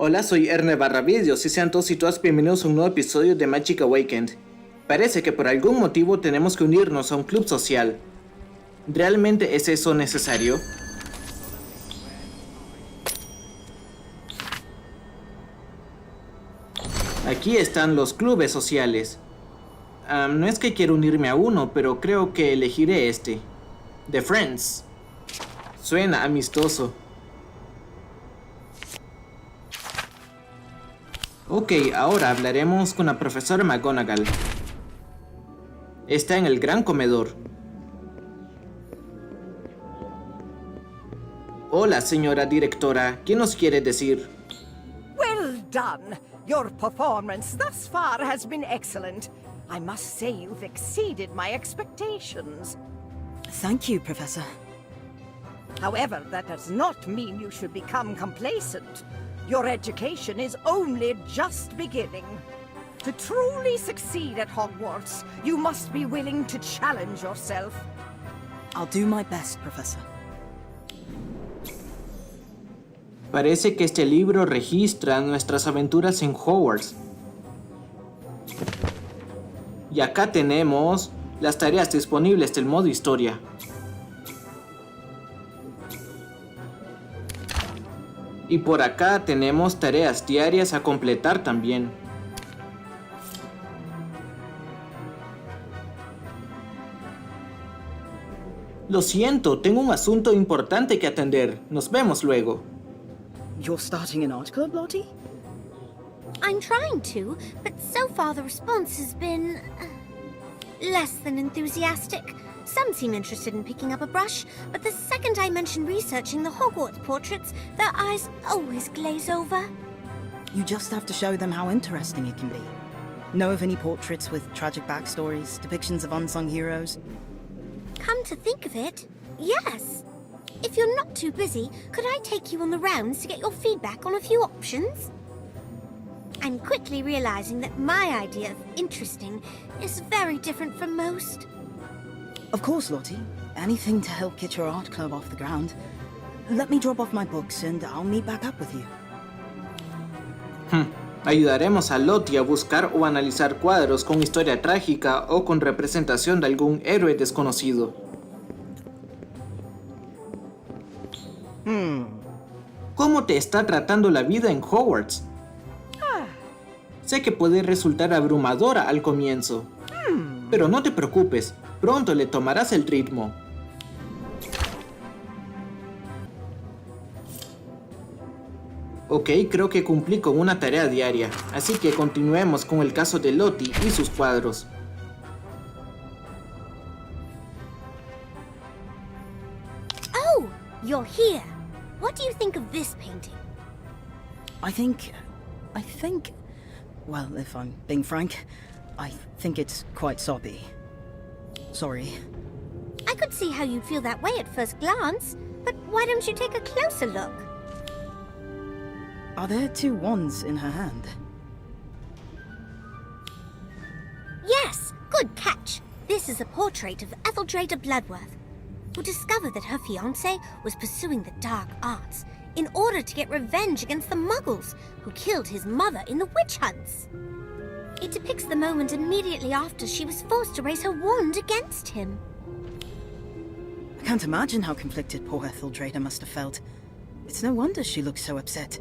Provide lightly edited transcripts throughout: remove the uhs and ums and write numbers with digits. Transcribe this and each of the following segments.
Hola, soy Erne Barravidios y sean todos y todas bienvenidos a un nuevo episodio de Magic Awakened. Parece que por algún motivo tenemos que unirnos a un club social. ¿Realmente es eso necesario? Aquí están los clubes sociales. No es que quiera unirme a uno, pero creo que elegiré este. The Friends. Suena amistoso. Ok, ahora hablaremos con la profesora McGonagall. Está en el gran comedor. Hola, señora directora. ¿Qué nos quiere decir? Well done! Your performance thus far has been excellent. I must say you've exceeded my expectations. Thank you, Professor. However, that does not mean you should become complacent. Your education is only just beginning. To truly succeed at Hogwarts, you must be willing to challenge yourself. I'll do my best, Professor. Parece que este libro registra nuestras aventuras en Hogwarts. Y acá tenemos las tareas disponibles del modo historia. Y por acá tenemos tareas diarias a completar también. Lo siento, tengo un asunto importante que atender. Nos vemos luego. You're starting an art club, Lottie? I'm trying to, but so far the response has been less than enthusiastic. Some seem interested in picking up a brush, but the second I mention researching the Hogwarts portraits, their eyes always glaze over. You just have to show them how interesting it can be. Know of any portraits with tragic backstories, depictions of unsung heroes? Come to think of it, yes. If you're not too busy, could I take you on the rounds to get your feedback on a few options? I'm quickly realizing that my idea of interesting is very different from most. Of course, Lottie. Anything to help get your art club off the ground. Let me drop off my books and I'll meet back up with you. Ayudaremos a Lottie a buscar o analizar cuadros con historia trágica o con representación de algún héroe desconocido. ¿Cómo te está tratando la vida en Hogwarts? Sé que puede resultar abrumadora al comienzo, pero no te preocupes, pronto le tomarás el ritmo. Ok, creo que cumplí con una tarea diaria, así que continuemos con el caso de Lottie y sus cuadros. Oh, you're here. What do you think of this painting? I think... Well, if I'm being frank, I think it's quite soppy. Sorry. I could see how you'd feel that way at first glance, but why don't you take a closer look? Are there two wands in her hand? Yes, good catch. This is a portrait of Etheldreda Bloodworth, who discovered that her fiancé was pursuing the dark arts in order to get revenge against the Muggles who killed his mother in the witch hunts. It depicts the moment immediately after she was forced to raise her wand against him. I can't imagine how conflicted poor Etheldreda must have felt. It's no wonder she looks so upset.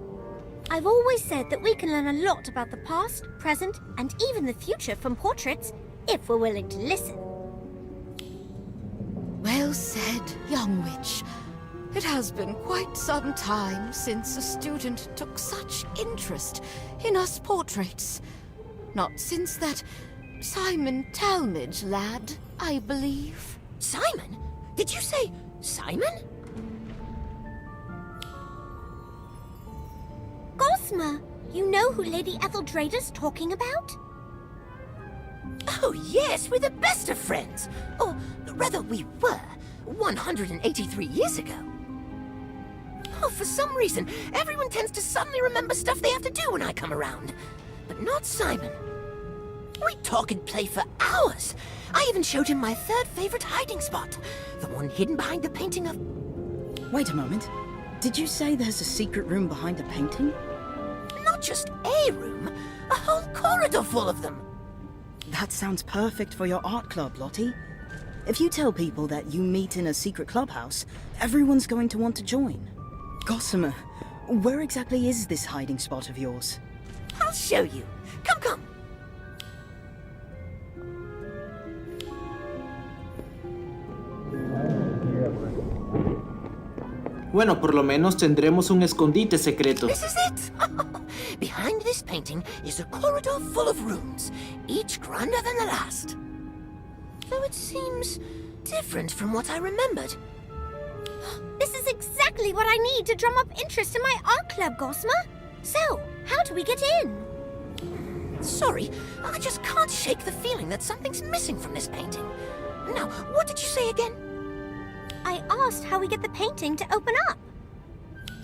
I've always said that we can learn a lot about the past, present, and even the future from portraits, if we're willing to listen. Well said, young witch. It has been quite some time since a student took such interest in us portraits. Not since that Simon Talmadge lad, I believe. Simon? Did you say Simon? Gosma, you know who Lady Etheldreda's talking about? Oh yes, we're the best of friends. Or rather we were, 183 years ago. Oh, for some reason, everyone tends to suddenly remember stuff they have to do when I come around. But not Simon. We talk and play for hours. I even showed him my third favorite hiding spot. The one hidden behind the painting of... Wait a moment. Did you say there's a secret room behind a painting? just a room, a whole corridor full of them. That sounds perfect for your art club, Lottie. If you tell people that you meet in a secret clubhouse, everyone's going to want to join. Gossamer, where exactly is this hiding spot of yours? I'll show you. Come, come. Bueno, por lo menos tendremos un escondite secreto. This is it. Behind this painting is a corridor full of rooms, each grander than the last. Though it seems different from what I remembered. This is exactly what I need to drum up interest in my art club, Gossamer. So, how do we get in? Sorry, I just can't shake the feeling that something's missing from this painting. Now, what did you say again? I asked how we get the painting to open up.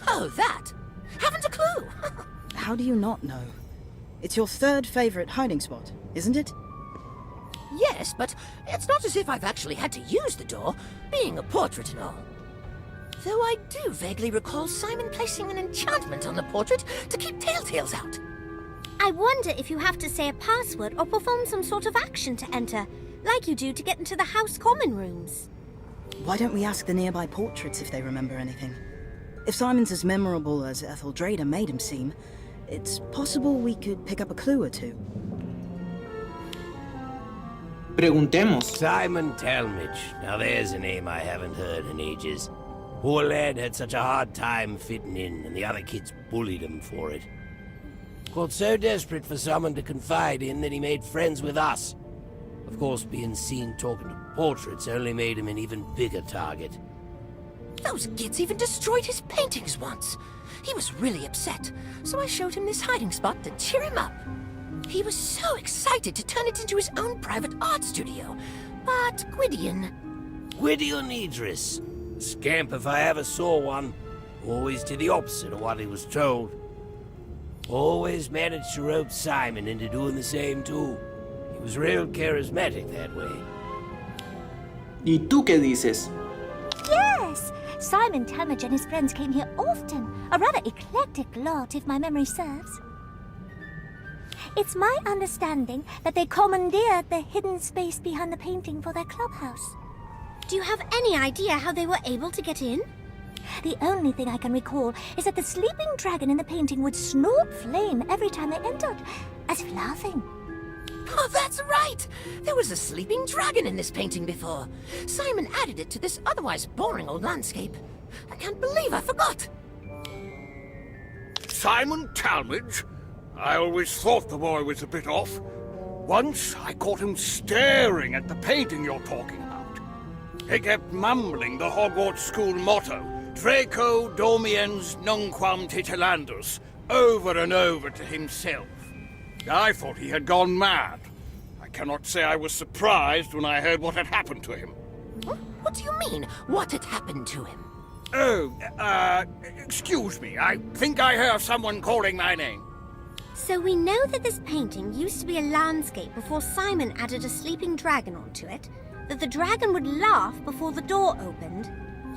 Oh, that. Haven't a clue. How do you not know? It's your third favorite hiding spot, isn't it? Yes, but it's not as if I've actually had to use the door, being a portrait and all. Though I do vaguely recall Simon placing an enchantment on the portrait to keep telltales out. I wonder if you have to say a password or perform some sort of action to enter, like you do to get into the house common rooms. Why don't we ask the nearby portraits if they remember anything? If Simon's as memorable as Etheldrada made him seem, it's possible we could pick up a clue or two. Preguntemos. Simon Talmadge. Now there's a name I haven't heard in ages. Poor lad had such a hard time fitting in, and the other kids bullied him for it. Got so desperate for someone to confide in that he made friends with us. Of course, being seen talking to portraits only made him an even bigger target. Those kids even destroyed his paintings once. He was really upset, so I showed him this hiding spot to cheer him up. He was so excited to turn it into his own private art studio. But Gwydion Idris. Scamp if I ever saw one. Always did the opposite of what he was told. Always managed to rope Simon into doing the same too. He was real charismatic that way. ¿Y tú qué dices? Yes! Simon Talmadge and his friends came here often. A rather eclectic lot, if my memory serves. It's my understanding that they commandeered the hidden space behind the painting for their clubhouse. Do you have any idea how they were able to get in? The only thing I can recall is that the sleeping dragon in the painting would snort flame every time they entered, as if laughing. oh, that's right! There was a sleeping dragon in this painting before. Simon added it to this otherwise boring old landscape. I can't believe I forgot. Simon Talmadge? I always thought the boy was a bit off. Once I caught him staring at the painting you're talking about. He kept mumbling the Hogwarts school motto, Draco Dormiens Nunquam Titilandus, over and over to himself. I thought he had gone mad. I cannot say I was surprised when I heard what had happened to him. What do you mean, what had happened to him? Oh, excuse me. I think I hear someone calling my name. So we know that this painting used to be a landscape before Simon added a sleeping dragon onto it, that the dragon would laugh before the door opened,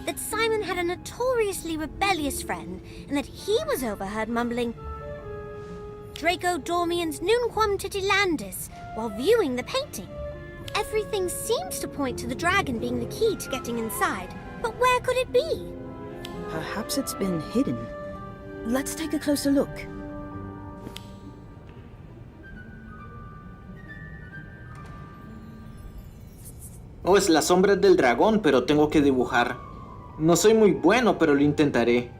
that Simon had a notoriously rebellious friend, and that he was overheard mumbling Draco Dormiens Nunquam Titilandis while viewing the painting. Everything seems to point to the dragon being the key to getting inside, but where could it be? Perhaps it's been hidden. Let's take a closer look. Oh, es la sombra del dragón, pero tengo que dibujar. No soy muy bueno, pero lo intentaré.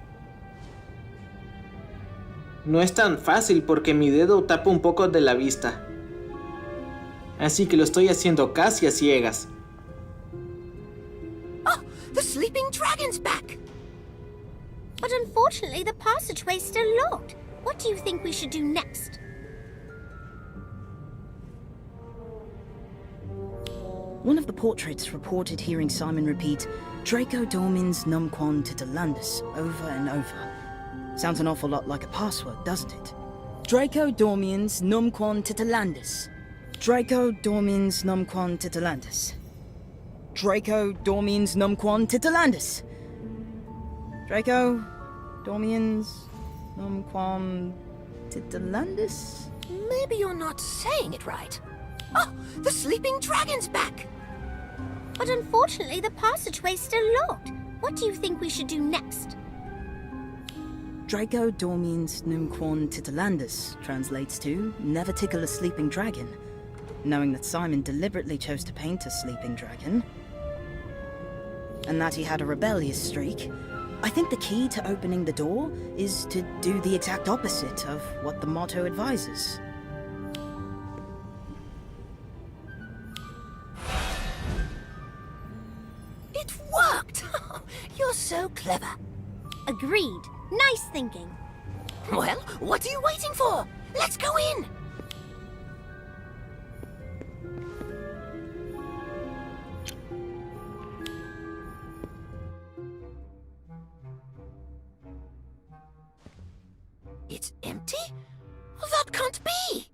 No es tan fácil porque mi dedo tapa un poco de la vista. Así que lo estoy haciendo casi a ciegas. Oh, the sleeping dragon's back! But unfortunately, the passageway's still locked. What do you think we should do next? One of the portraits reported hearing Simon repeat, Draco Dormiens Numquam Titilandus, over and over. Sounds an awful lot like a password, doesn't it? Draco Dormiens Numquam Titilandus. Draco Dormiens Numquam Titilandus. Draco Dormiens Numquam Titilandus. Draco Dormiens Numquam Titalandus? Maybe you're not saying it right. Oh, the sleeping dragon's back! But unfortunately, the passageway's still locked. What do you think we should do next? Draco Dormiens Numquan Titalandus translates to never tickle a sleeping dragon. Knowing that Simon deliberately chose to paint a sleeping dragon, and that he had a rebellious streak, I think the key to opening the door is to do the exact opposite of what the motto advises. It worked! You're so clever. Agreed. Nice thinking. Well, what are you waiting for? Let's go in! It's empty? That can't be!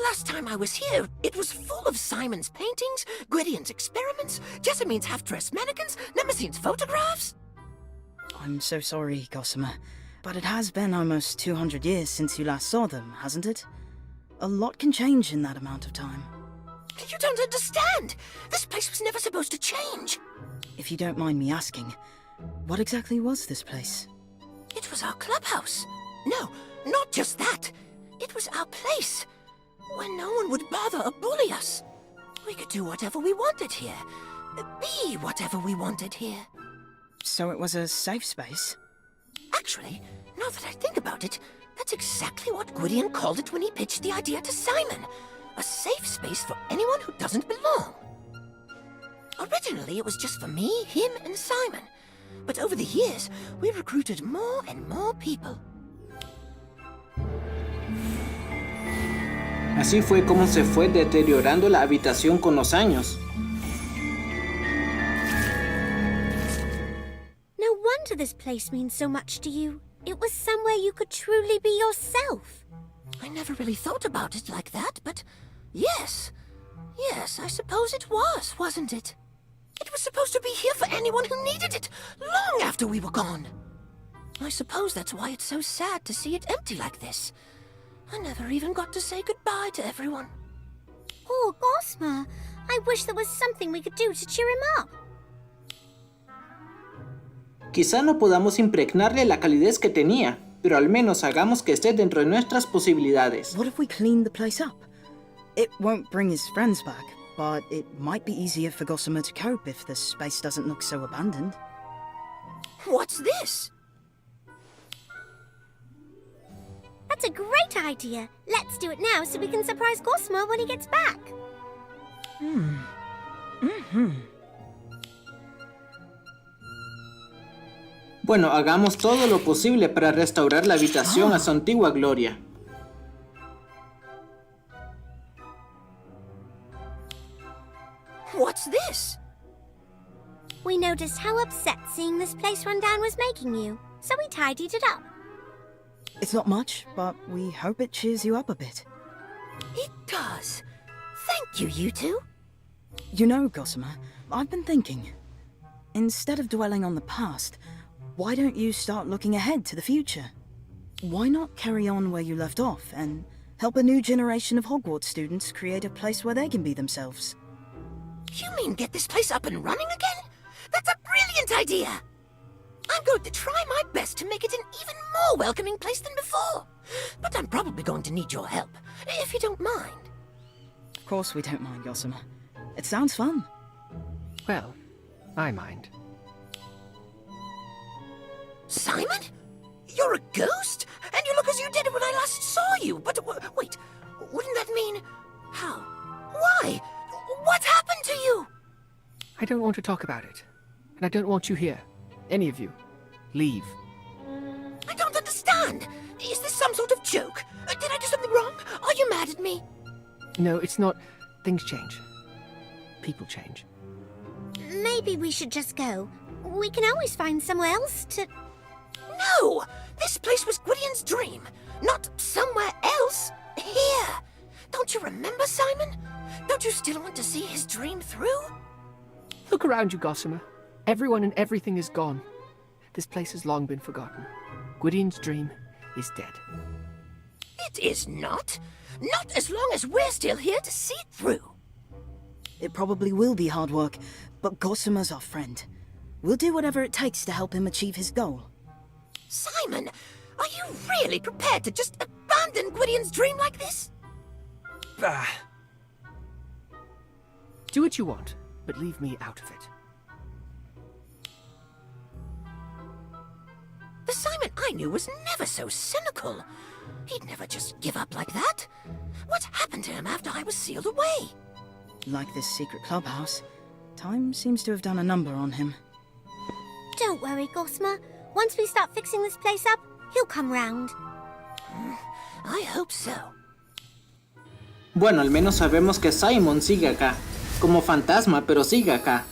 Last time I was here, it was full of Simon's paintings, Gwydion's experiments, Jessamine's half-dressed mannequins, Nemesine's photographs. I'm so sorry, Gossamer, but it has been almost 200 years since you last saw them, hasn't it? A lot can change in that amount of time. You don't understand! This place was never supposed to change! If you don't mind me asking, what exactly was this place? It was our clubhouse. No, not just that. It was our place, where no one would bother or bully us. We could do whatever we wanted here. Be whatever we wanted here. So it was a safe space? Actually, now that I think about it, that's exactly what Gwydion called it when he pitched the idea to Simon. A safe space for anyone who doesn't belong. Originally, it was just for me, him, and Simon. But over the years, we recruited more and more people. Así fue como se fue deteriorando la habitación con los años. No wonder this place means so much to you. It was somewhere you could truly be yourself. I never really thought about it like that, but yes. Yes, I suppose it was, wasn't it? It was supposed to be here for anyone who needed it, long after we were gone. I suppose that's why it's so sad to see it empty like this. I never even got to say goodbye to everyone. Oh, Gosma, I wish there was something we could do to cheer him up. Quizá no podamos impregnarle la calidez que tenía, pero al menos hagamos que esté dentro de nuestras posibilidades. What if we clean the place up? It won't bring his friends back, but it might be easier for Gossamer to cope if the space doesn't look so abandoned. What's this? That's a great idea. Let's do it now so we can surprise Gosma when he gets back. Bueno, hagamos todo lo posible para restaurar la habitación a su antigua gloria. What's this? We noticed how upset seeing this place run down was making you, so we tidied it up. It's not much, but we hope it cheers you up a bit. It does. Thank you, you two. You know, Gossamer, I've been thinking. Instead of dwelling on the past, why don't you start looking ahead to the future? Why not carry on where you left off and help a new generation of Hogwarts students create a place where they can be themselves? You mean get this place up and running again? That's a brilliant idea! I'm going to try my best to make it an even more welcoming place than before. But I'm probably going to need your help, if you don't mind. Of course we don't mind, Gossamer. It sounds fun. Well, I mind. Simon? You're a ghost? And you look as you did when I last saw you. But wait, wouldn't that mean... How? Why? What happened to you? I don't want to talk about it. And I don't want you here. Any of you. Leave. I don't understand. Is this some sort of joke? Did I do something wrong? Are you mad at me? No, it's not. Things change. People change. Maybe we should just go. We can always find somewhere else to... No! This place was Gwydion's dream, not somewhere else. Here. Don't you remember, Simon? Don't you still want to see his dream through? Look around you, Gossamer. Everyone and everything is gone. This place has long been forgotten. Gwydion's dream is dead. It is not. Not as long as we're still here to see it through. It probably will be hard work, but Gossamer's our friend. We'll do whatever it takes to help him achieve his goal. Simon, are you really prepared to just abandon Gwydion's dream like this? Do what you want, but leave me out of it. The Simon I knew was never so cynical. He'd never just give up like that. What happened to him after I was sealed away? Like this secret clubhouse, time seems to have done a number on him. Don't worry, Gossamer. Once we start fixing this place up, he'll come round. I hope so. Bueno, al menos sabemos que Simon sigue acá. Como fantasma, pero sigue acá.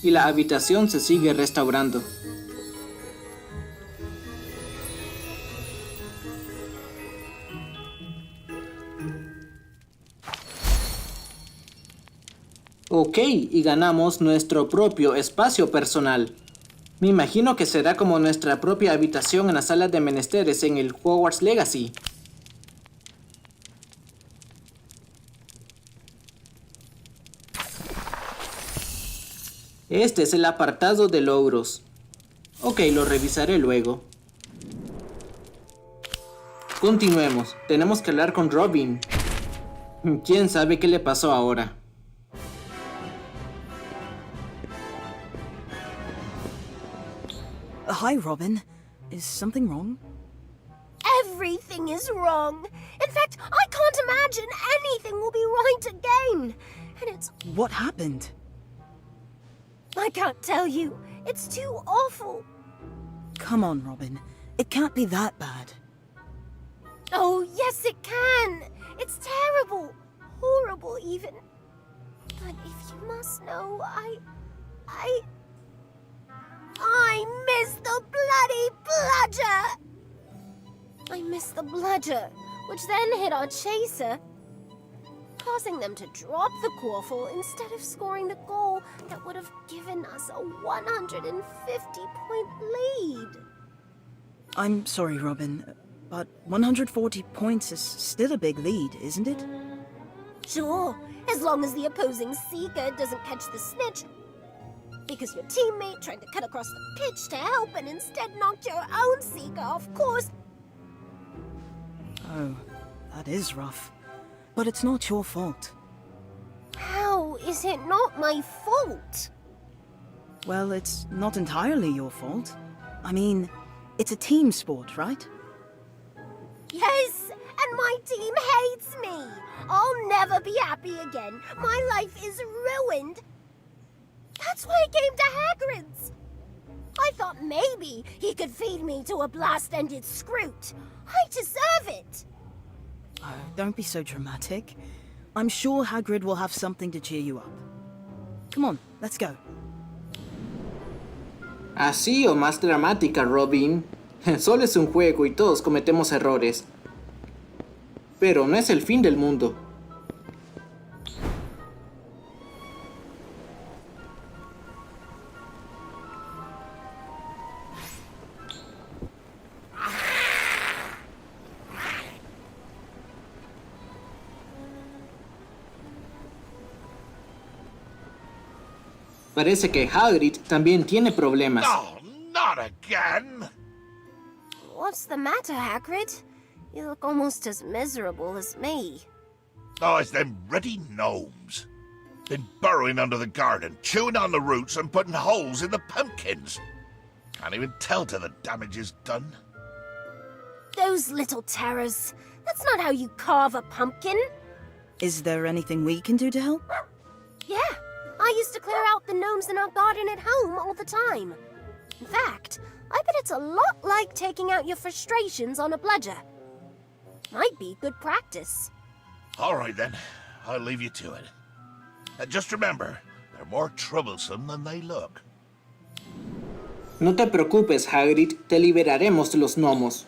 Y la habitación se sigue restaurando. Ok, y ganamos nuestro propio espacio personal. Me imagino que será como nuestra propia habitación en la sala de menesteres en el Hogwarts Legacy. Este es el apartado de logros. Ok, lo revisaré luego. Continuemos. Tenemos que hablar con Robin. ¿Quién sabe qué le pasó ahora? Hi, Robin. Is something wrong? Everything is wrong. In fact, I can't imagine anything will be right again. And it's... What happened? I can't tell you. It's too awful. Come on, Robin. It can't be that bad. Oh, yes it can. It's terrible. Horrible, even. But if you must know, I miss the bloody bludger! I miss the bludger, which then hit our chaser, causing them to drop the quaffle instead of scoring the goal that would have given us a 150-point lead. I'm sorry, Robin, but 140 points is still a big lead, isn't it? Sure, as long as the opposing seeker doesn't catch the snitch. Because your teammate tried to cut across the pitch to help and instead knocked your own seeker off course. Oh, that is rough. But it's not your fault. How is it not my fault? Well, it's not entirely your fault. I mean, it's a team sport, right? Yes, and my team hates me. I'll never be happy again. My life is ruined. That's why I came to Hagrid's. I thought maybe he could feed me to a blast-ended Scroot. I deserve it. Oh, don't be so dramatic. I'm sure Hagrid will have something to cheer you up. Come on, let's go. Así o más dramática, Robin. Solo es un juego y todos cometemos errores. Pero no es el fin del mundo. Parece que Hagrid también tiene problemas. Oh, not again! What's the matter, Hagrid? You look almost as miserable as me. Oh, it's them ruddy gnomes. Been burrowing under the garden, chewing on the roots and putting holes in the pumpkins. Can't even tell till the damage is done. Those little terrors. That's not how you carve a pumpkin. Is there anything we can do to help? Yeah, I used to clear out the gnomes in our garden at home all the time. In fact, I bet it's a lot like taking out your frustrations on a bludger. Might be good practice. All right, then. I'll leave you to it. Just remember, they're more troublesome than they look. No te preocupes, Hagrid. Te liberaremos de los gnomos.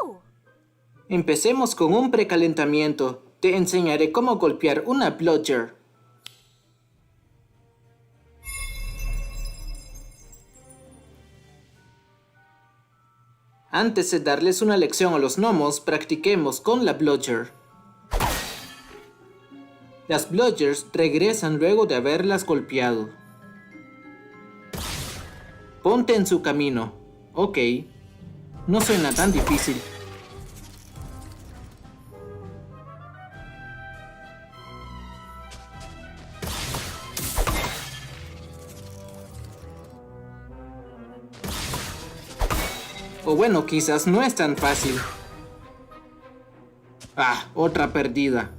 Oh! Empecemos con un precalentamiento. Te enseñaré cómo golpear una bludger. Antes de darles una lección a los gnomos, practiquemos con la Bludger. Las Bludgers regresan luego de haberlas golpeado. Ponte en su camino. Ok. No suena tan difícil. O bueno, quizás no es tan fácil. Ah, otra perdida.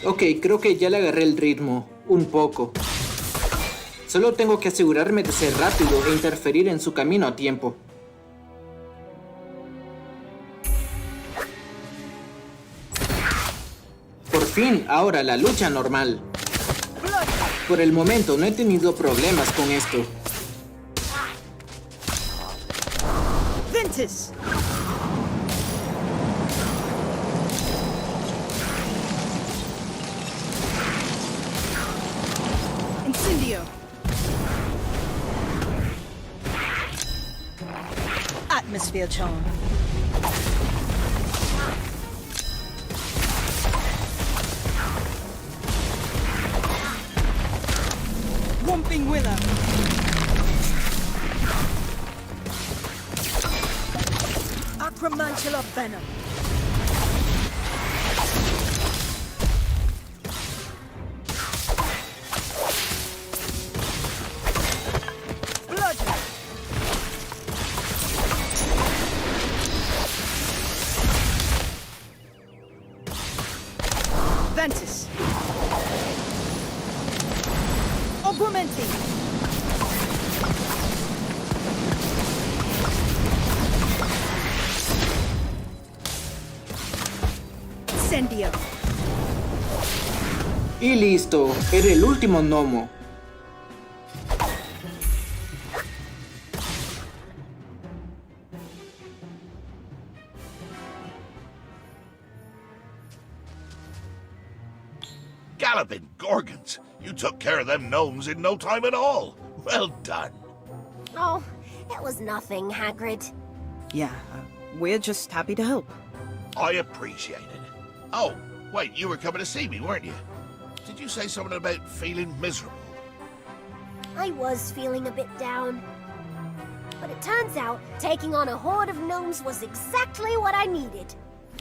Ok, creo que ya le agarré el ritmo. Un poco. Solo tengo que asegurarme de ser rápido e interferir en su camino a tiempo. Por fin, ahora la lucha normal. Por el momento no he tenido problemas con esto. Ventus! Incendio! Atmosphere charm. Whomping Willow. Acromantula Venom. Bludgeon. Ventus. Augmenti. Incendio. Y listo, era el último gnomo. Galloping Gorgons! You took care of them gnomes in no time at all. Well done. Oh, it was nothing, Hagrid. Yeah, we're just happy to help. I appreciate it. Oh, wait, you were coming to see me, weren't you? Did you say something about feeling miserable? I was feeling a bit down. But it turns out taking on a horde of gnomes was exactly what I needed.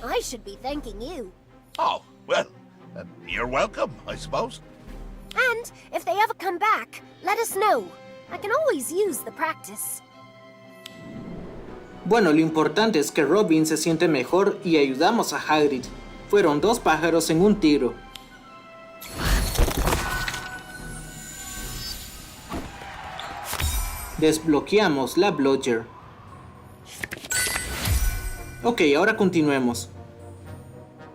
I should be thanking you. Oh, well, you're welcome, I suppose. And if they ever come back, let us know. I can always use the practice. Bueno, lo importante es que Robin se siente mejor y ayudamos a Hagrid. Fueron dos pájaros en un tiro. Desbloqueamos la Bludger. Ok, ahora continuemos.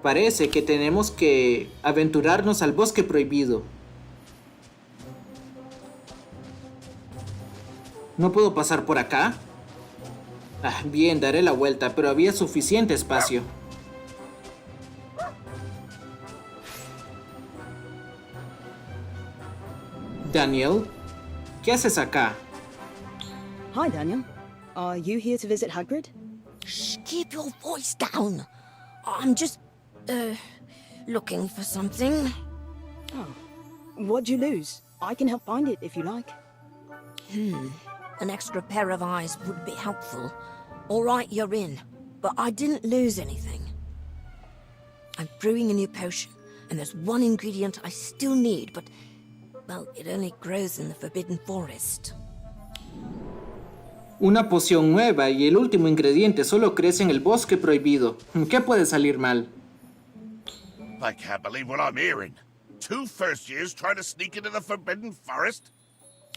Parece que tenemos que aventurarnos al Bosque Prohibido. ¿No puedo pasar por acá? Ah, bien, daré la vuelta, pero había suficiente espacio. Daniel, ¿qué haces acá? Hi, Daniel. Are you here to visit Hagrid? Shh, keep your voice down. I'm just, looking for something. Oh. What'd you lose? I can help find it if you like. An extra pair of eyes would be helpful. All right, you're in. But I didn't lose anything. I'm brewing a new potion, and there's one ingredient I still need, but, well, it only grows in the Forbidden Forest. Una poción nueva y el último ingrediente solo crece en el Bosque Prohibido. ¿Qué puede salir mal? I can't believe what I'm hearing. 2 first years trying to sneak into the Forbidden Forest?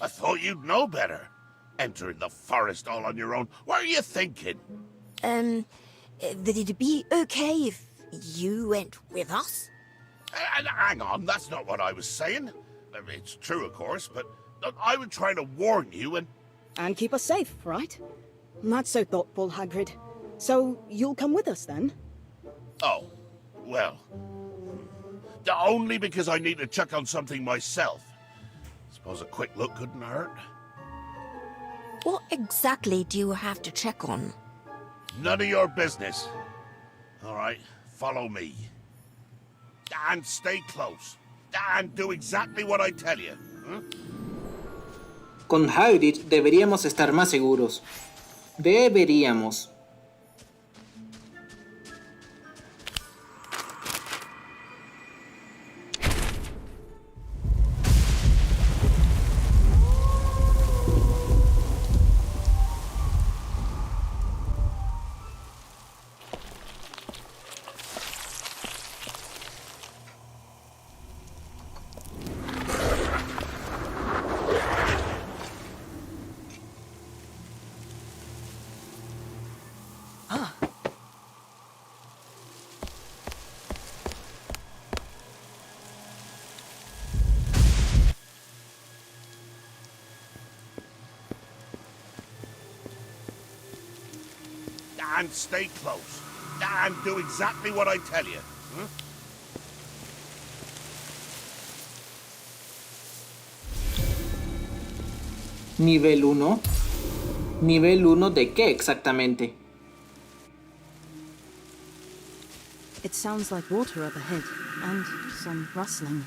I thought you'd know better. Entering the forest all on your own. What are you thinking? Would it be okay if you went with us? Hang on, that's not what I was saying. It's true, of course, but I was trying to warn you and... And keep us safe, right? That's so thoughtful, Hagrid. So, you'll come with us then? Oh, well, Only because I need to check on something myself. Suppose a quick look couldn't hurt. What exactly do you have to check on? None of your business. All right, follow me. And stay close. And do exactly what I tell you. Huh? Con Hagrid deberíamos estar más seguros. Deberíamos. And stay close. And do exactly what I tell you. Huh? ¿Nivel 1? ¿Nivel 1 de qué exactamente? It sounds like water up ahead, and some rustling.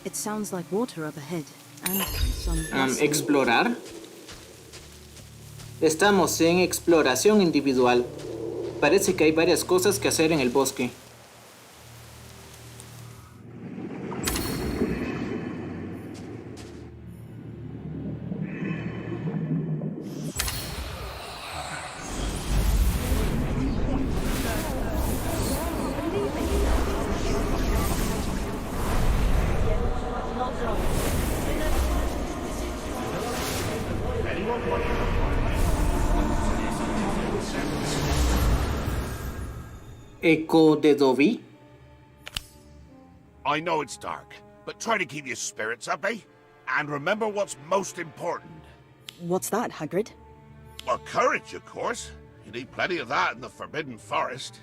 It sounds like water up ahead, and some rustling. ¿Explorar? Estamos en exploración individual. Parece que hay varias cosas que hacer en el bosque. ¿Eco de Dobby? I know it's dark, but try to keep your spirits up, eh? And remember what's most important. What's that, Hagrid? Well, courage, of course. You need plenty of that in the Forbidden Forest.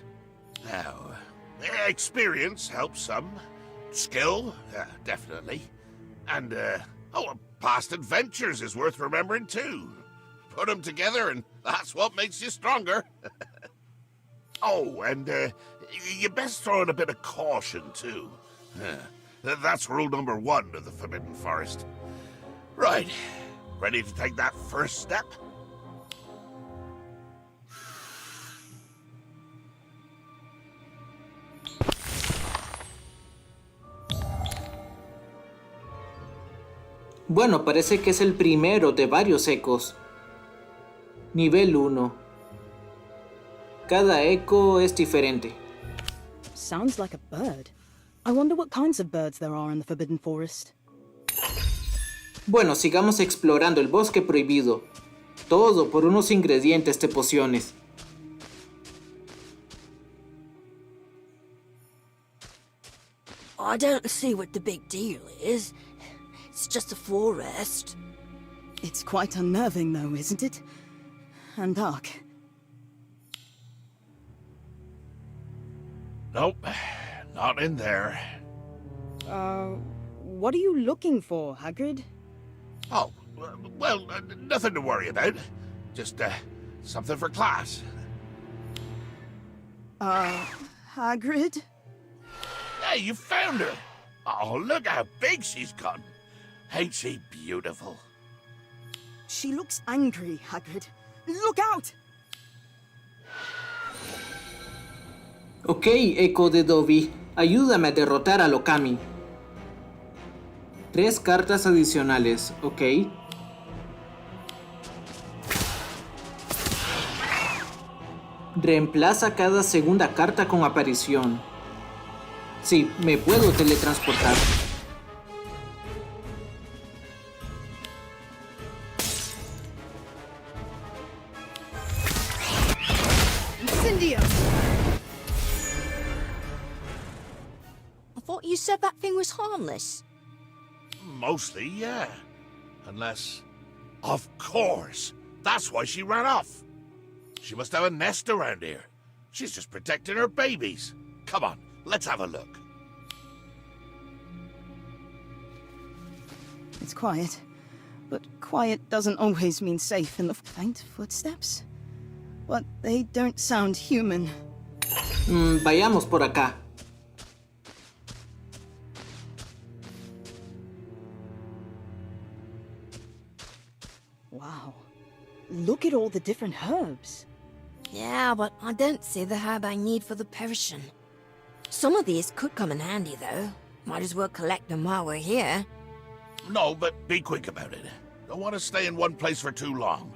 Now, experience helps some. Skill, definitely. And, past adventures is worth remembering, too. Put them together, and that's what makes you stronger. Oh, and, you best throw in a bit of caution, too. That's rule number 1 of the Forbidden Forest. Right. Ready to take that first step? Bueno, parece que es el primero de varios ecos. Nivel 1. Cada eco es diferente. Sounds like a bird. I wonder what kinds of birds there are in the Forbidden Forest. Bueno, sigamos explorando el Bosque Prohibido. Todo por unos ingredientes de pociones. I don't see what the big deal is. It's just a forest. It's quite unnerving, though, isn't it? And dark. Nope, not in there. What are you looking for, Hagrid? Oh, well, nothing to worry about. Just, something for class. Hagrid? Hey, you found her! Oh, look how big she's gotten. Ain't she beautiful? She looks angry, Hagrid. Look out! Ok, eco de Dobby. Ayúdame a derrotar a Lokami. 3 cartas adicionales, ok. Reemplaza cada segunda carta con aparición. Sí, me puedo teletransportar. Incendio! I thought you said that thing was harmless. Mostly, yeah. Unless... Of course! That's why she ran off! She must have a nest around here. She's just protecting her babies. Come on, let's have a look. It's quiet, but quiet doesn't always mean safe in the faint footsteps. But they don't sound human. Vayamos por acá. Wow. Look at all the different herbs. Yeah, but I don't see the herb I need for the potion. Some of these could come in handy, though. Might as well collect them while we're here. No, but be quick about it. Don't want to stay in one place for too long.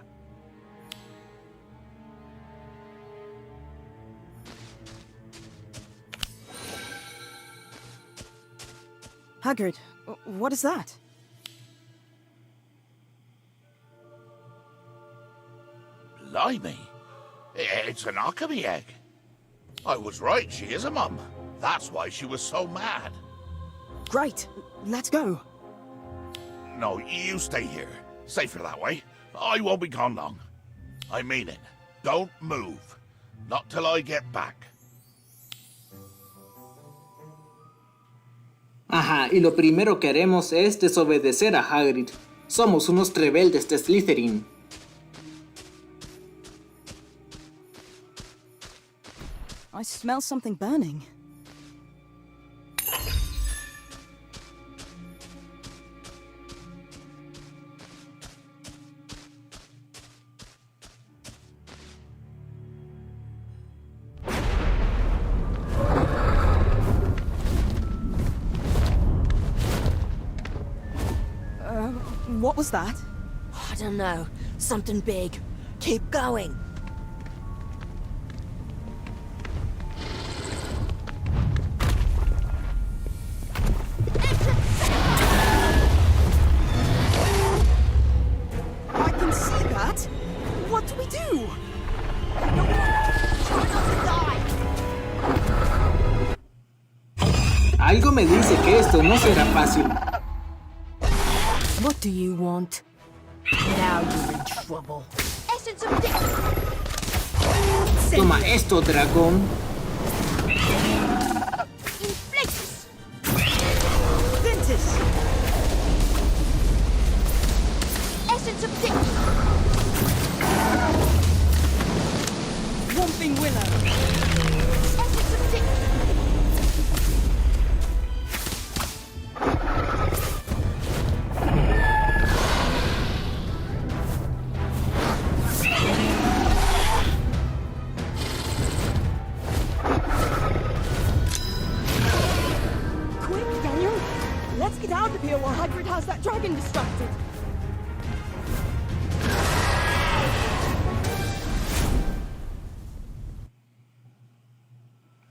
Hagrid, what is that? Blimey. It's an alchemy egg. I was right, she is a mum. That's why she was so mad. Great, let's go. No, you stay here. Safer that way. I won't be gone long. I mean it. Don't move. Not till I get back. Ajá, y lo primero que haremos es desobedecer a Hagrid. Somos unos rebeldes de Slytherin. I smell something burning. What was that? I don't know. Something big. Keep going. I can see that. What do we do? Algo me dice que esto no será fácil. What do you want? Now you're in trouble. Essence of Toma esto, dragón. Inflatus! Ventus! Essence of Whomping Willow! Essence of Quick, Daniel! Let's get out of here while Hagrid has that dragon distracted.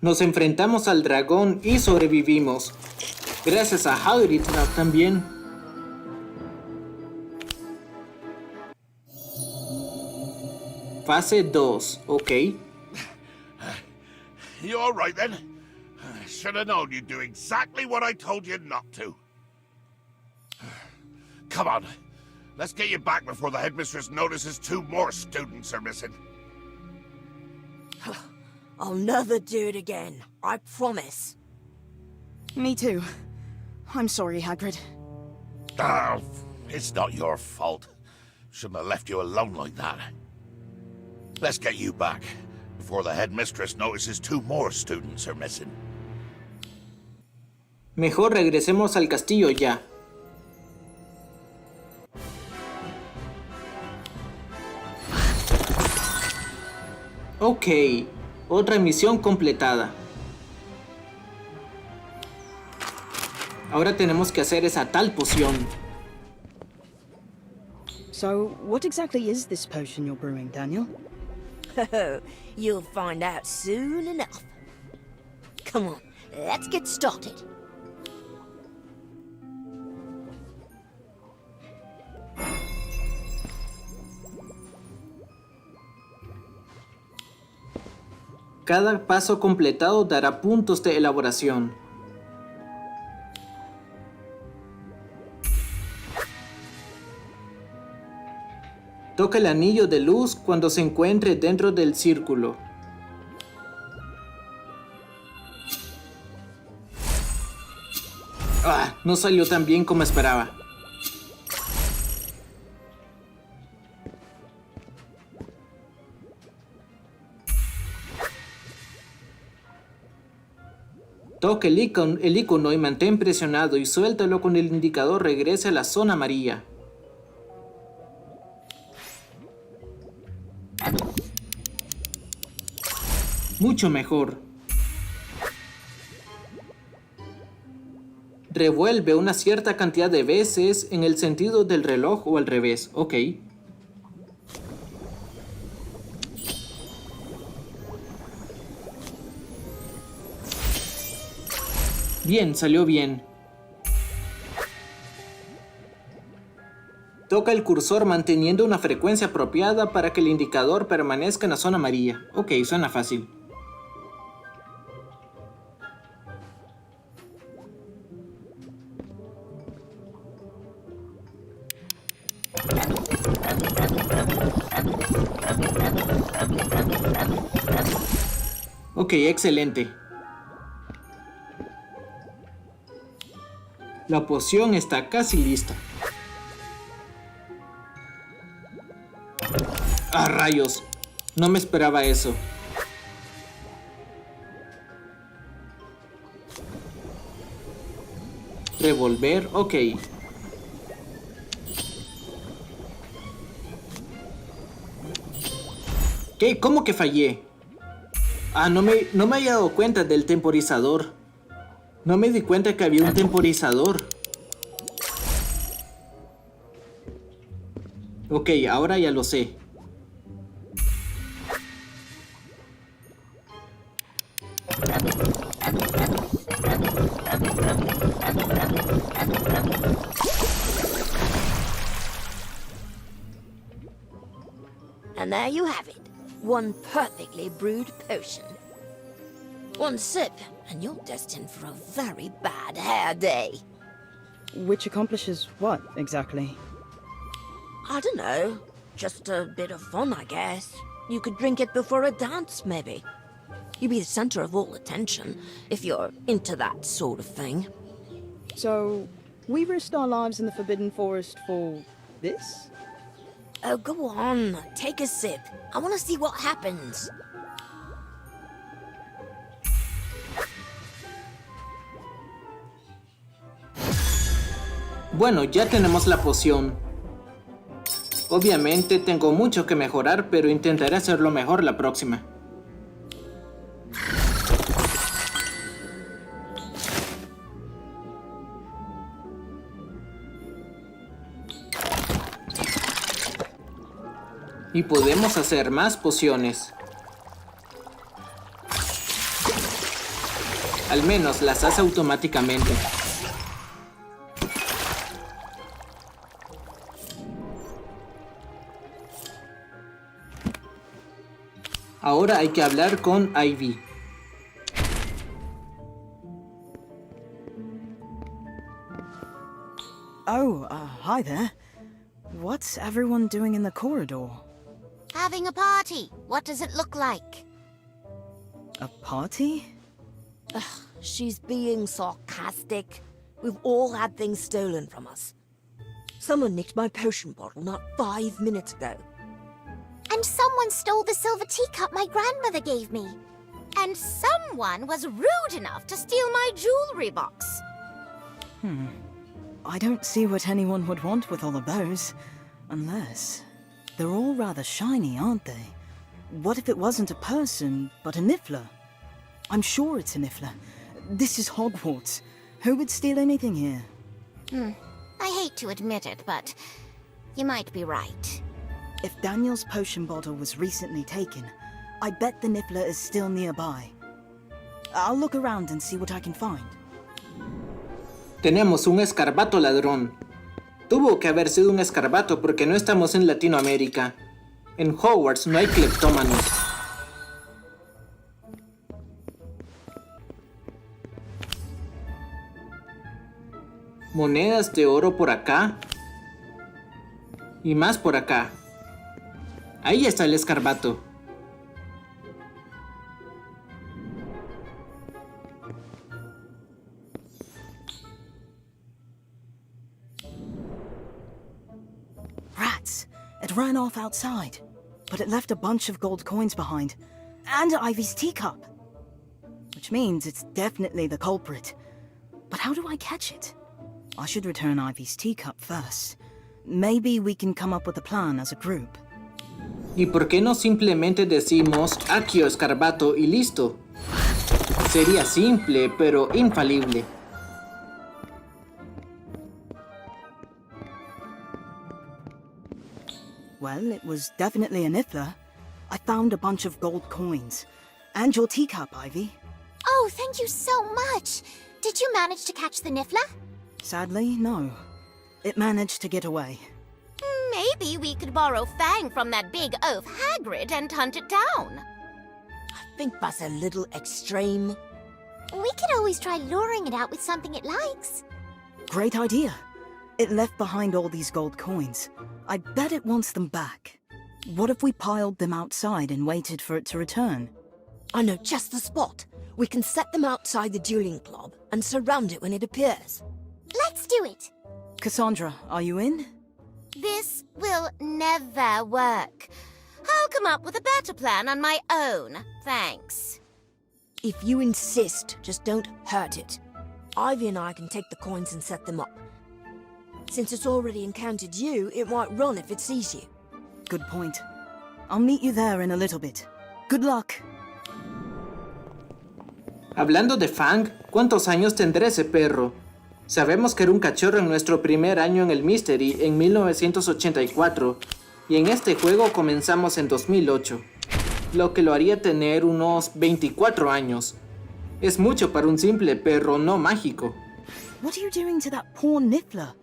Nos enfrentamos al dragón y sobrevivimos. Gracias a Hagrid también. Fase 2, ok. You all right then? I should have known you'd do exactly what I told you not to. Come on. Let's get you back before the headmistress notices 2 more students are missing. I'll never do it again. I promise. Me too. I'm sorry, Hagrid. Oh, it's not your fault. Shouldn't have left you alone like that. Let's get you back before the headmistress notices 2 more students are missing. Mejor regresemos al castillo ya. Ok, otra misión completada. Ahora tenemos que hacer esa tal poción. So, what exactly is this potion you're brewing, Daniel? You'll find out soon enough. Come on, let's get started. Cada paso completado dará puntos de elaboración. Toca el anillo de luz cuando se encuentre dentro del círculo. Ah, no salió tan bien como esperaba. Toca el icono y mantén presionado y suéltalo cuando el indicador regrese a la zona amarilla. Mucho mejor. Revuelve una cierta cantidad de veces en el sentido del reloj o al revés. Ok. Bien, salió bien. Toca el cursor manteniendo una frecuencia apropiada para que el indicador permanezca en la zona amarilla. Ok, suena fácil. Ok, excelente. La poción está casi lista. ¡Ah, rayos! No me esperaba eso. Revolver, ok. ¿Qué? ¿Cómo que fallé? Ah, no me había dado cuenta del temporizador. No me di cuenta que había un temporizador. Ok, ahora ya lo sé. And there you have it. One perfectly brewed potion. One sip, and you're destined for a very bad hair day. Which accomplishes what, exactly? I don't know. Just a bit of fun, I guess. You could drink it before a dance, maybe. You'd be the center of all attention, if you're into that sort of thing. So, we risked our lives in the Forbidden Forest for this? Oh, go on. Take a sip. I want to see what happens. Bueno, ya tenemos la poción. Obviamente tengo mucho que mejorar, pero intentaré hacerlo mejor la próxima. Y podemos hacer más pociones. Al menos las hace automáticamente. Ahora hay que hablar con Ivy. Oh, hi there. What's everyone doing in the corridor? Having a party. What does it look like? A party? She's being sarcastic. We've all had things stolen from us. Someone nicked my potion bottle not 5 minutes ago. And someone stole the silver teacup my grandmother gave me. And someone was rude enough to steal my jewelry box. I don't see what anyone would want with all of those. Unless... they're all rather shiny, aren't they? What if it wasn't a person, but a Niffler? I'm sure it's a Niffler. This is Hogwarts. Who would steal anything here? I hate to admit it, but you might be right. If Daniel's potion bottle was recently taken, I bet the Niffler is still nearby. I'll look around and see what I can find. Tenemos un escarbato ladrón. Tuvo que haber sido un escarbato porque no estamos en Latinoamérica. En Hogwarts no hay cleptómanos. Monedas de oro por acá. Y más por acá. Ahí está el escarbato. Rats! It ran off outside, but it left a bunch of gold coins behind. And Ivy's teacup. Which means it's definitely the culprit. But how do I catch it? I should return Ivy's teacup first. Maybe we can come up with a plan as a group. ¿Y por qué no simplemente decimos Accio escarbato y listo? Sería simple, pero infalible. Well, it was definitely a Niffler. I found a bunch of gold coins. And your teacup, Ivy. Oh, thank you so much. Did you manage to catch the Niffler? Sadly, no. It managed to get away. Maybe we could borrow Fang from that big oaf Hagrid and hunt it down. I think that's a little extreme. We could always try luring it out with something it likes. Great idea. It left behind all these gold coins. I bet it wants them back. What if we piled them outside and waited for it to return? I know just the spot. We can set them outside the dueling club and surround it when it appears. Let's do it. Cassandra, are you in? This will never work. I'll come up with a better plan on my own, thanks. If you insist, just don't hurt it. Ivy and I can take the coins and set them up. Since it's already encountered you, it might run if it sees you. Good point. I'll meet you there in a little bit. Good luck. Hablando de Fang, ¿cuántos años tendrá ese perro? Sabemos que era un cachorro en nuestro primer año en el Mystery en 1984 y en este juego comenzamos en 2008, lo que lo haría tener unos 24 años. Es mucho para un simple perro no mágico. What are you doing to that poor Niffler?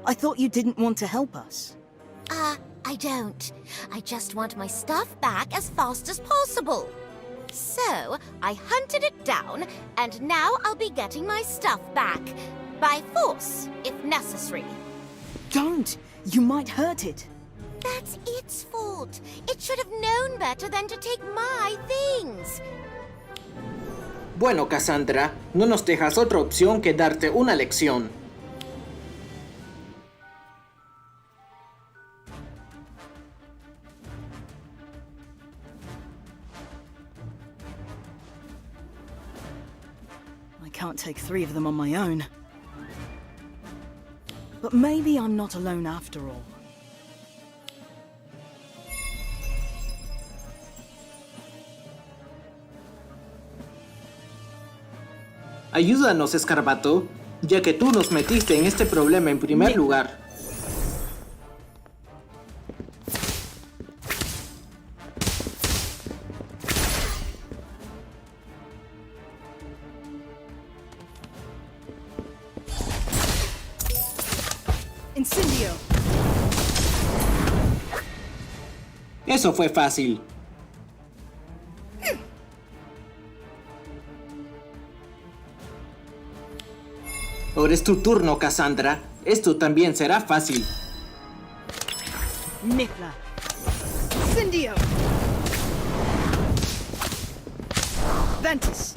I thought you didn't want to help us. I don't. I just want my stuff back as fast as possible. So, I hunted it down, and now I'll be getting my stuff back. By force, if necessary. Don't! You might hurt it. That's its fault. It should have known better than to take my things. Bueno, Cassandra, no nos dejas otra opción que darte una lección. I can't take 3 of them on my own. But maybe I'm not alone after all. Ayúdanos, Escarbato, ya que tú nos metiste en este problema en primer lugar. Incendio. Eso fue fácil. Ahora es tu turno, Cassandra. Esto también será fácil. Niffler. Incendio. Ventus.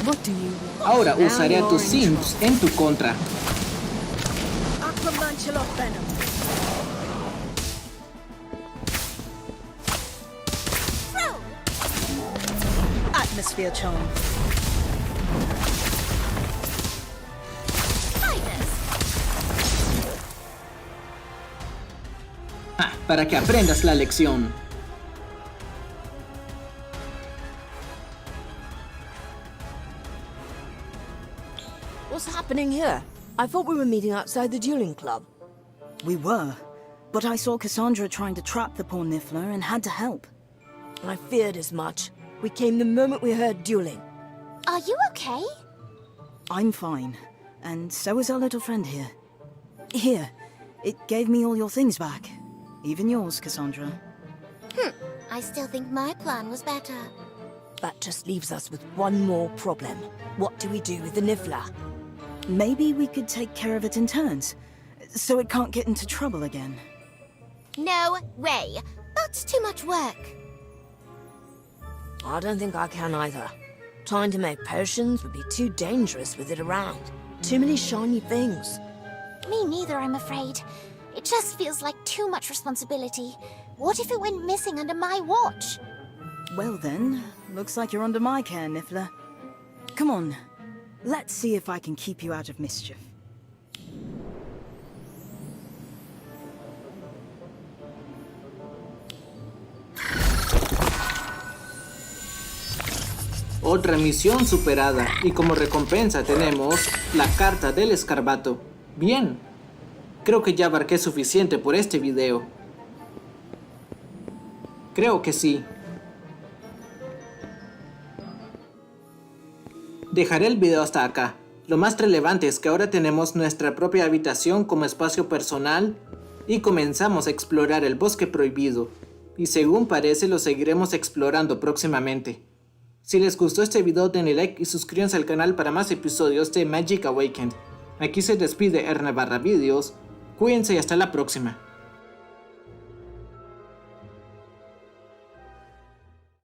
What do you want? Ahora usaré a tus Sims en tu contra. Aquamancelot Venom. Atmosphere Charm. Para que aprendas la lección. What's happening here? I thought we were meeting outside the dueling club. We were, but I saw Cassandra trying to trap the poor Niffler and had to help. I feared as much. We came the moment we heard dueling. Are you okay? I'm fine, and so is our little friend here. Here, it gave me all your things back. Even yours, Cassandra. I still think my plan was better. That just leaves us with one more problem. What do we do with the Niffler? Maybe we could take care of it in turns, so it can't get into trouble again. No way. That's too much work. I don't think I can either. Trying to make potions would be too dangerous with it around. Too many shiny things. Me neither, I'm afraid. It just feels like too much responsibility. What if it went missing under my watch? Well then, looks like you're under my care, Niffler. Come on, let's see if I can keep you out of mischief. Otra misión superada, y como recompensa tenemos la carta del escarbato. Bien, creo que ya abarqué suficiente por este video. Creo que sí. Dejaré el video hasta acá. Lo más relevante es que ahora tenemos nuestra propia habitación como espacio personal y comenzamos a explorar el Bosque Prohibido. Y según parece lo seguiremos explorando próximamente. Si les gustó este video denle like y suscríbanse al canal para más episodios de Magic Awakened. Aquí se despide Erne /videos, cuídense y hasta la próxima.